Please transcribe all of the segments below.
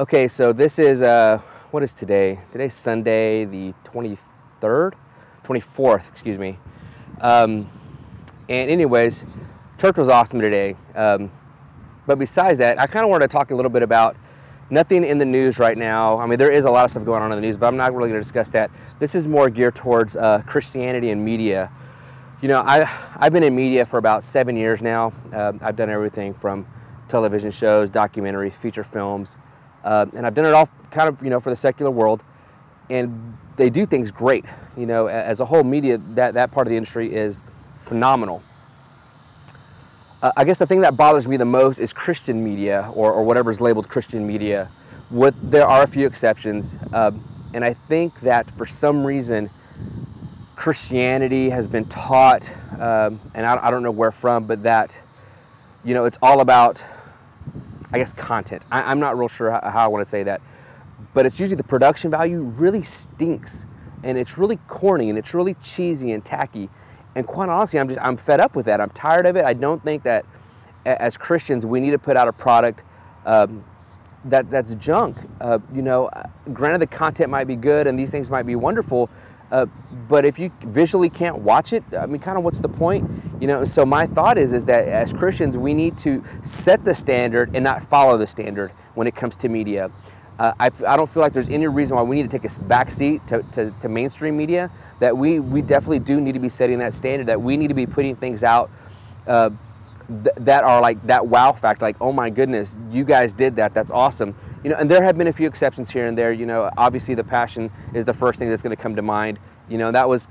Okay, so this is, what is today? Today's Sunday, the 23rd? 24th, excuse me. And anyways, church was awesome today. But besides that, I kind of wanted to talk a little bit about nothing in the news right now. I mean, there is a lot of stuff going on in the news, but I'm not really going to discuss that. This is more geared towards Christianity and media. You know, I've been in media for about 7 years now. I've done everything from television shows, documentaries, feature films, and I've done it all kind of, you know, for the secular world. And they do things great. You know, as a whole, media, that part of the industry is phenomenal. I guess the thing that bothers me the most is Christian media, or whatever's labeled Christian media. There are a few exceptions, and I think that for some reason Christianity has been taught, and I don't know where from, but that, you know, it's all about, I guess, content. I'm not real sure how I want to say that, but it's usually the production value really stinks, and it's really corny, and it's really cheesy and tacky. And quite honestly, I'm fed up with that. I'm tired of it. I don't think that as Christians we need to put out a product that's junk. You know, granted, the content might be good and these things might be wonderful, but if you visually can't watch it, I mean, kind of what's the point? You know, so my thought is that as Christians we need to set the standard and not follow the standard when it comes to media. I don't feel like there's any reason why we need to take a back seat to mainstream media, that we definitely do need to be setting that standard, that we need to be putting things out that are like that wow factor, like, oh my goodness, you guys did that, that's awesome. You know, and there have been a few exceptions here and there. You know, obviously The Passion is the first thing that's going to come to mind. You know, that was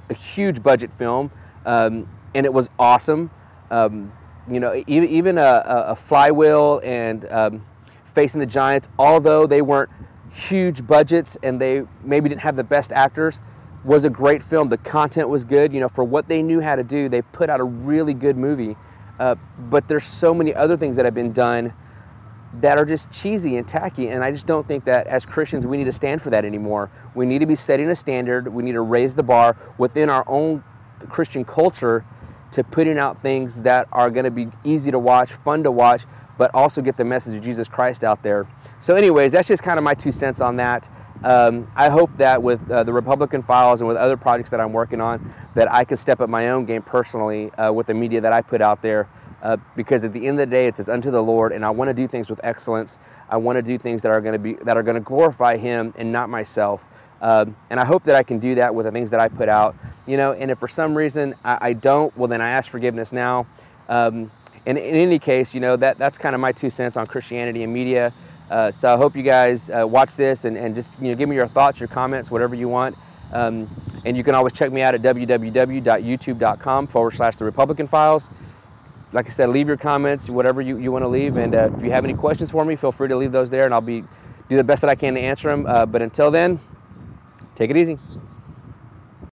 a huge budget film, and it was awesome. You know, even a Flywheel and Facing the Giants, although they weren't huge budgets and they maybe didn't have the best actors, was a great film. The content was good. You know, for what they knew how to do, they put out a really good movie. But there's so many other things that have been done that are just cheesy and tacky, and I just don't think that as Christians we need to stand for that anymore. We need to be setting a standard. We need to raise the bar within our own Christian culture to putting out things that are going to be easy to watch, fun to watch, but also get the message of Jesus Christ out there. So anyways, that's just kind of my 2 cents on that. I hope that with the Republican Files and with other projects that I'm working on, that I can step up my own game personally with the media that I put out there, because at the end of the day, it says unto the Lord, and I want to do things with excellence. I want to do things that are going to glorify Him and not myself. And I hope that I can do that with the things that I put out. You know, and if for some reason I don't, well, then I ask forgiveness now. And in any case, you know, that's kind of my 2 cents on Christianity and media. So I hope you guys watch this and just, you know, give me your thoughts, your comments, whatever you want. And you can always check me out at www.youtube.com/The Republican Files. Like I said, leave your comments, whatever you want to leave. And if you have any questions for me, feel free to leave those there, and I'll do the best that I can to answer them. But until then, take it easy.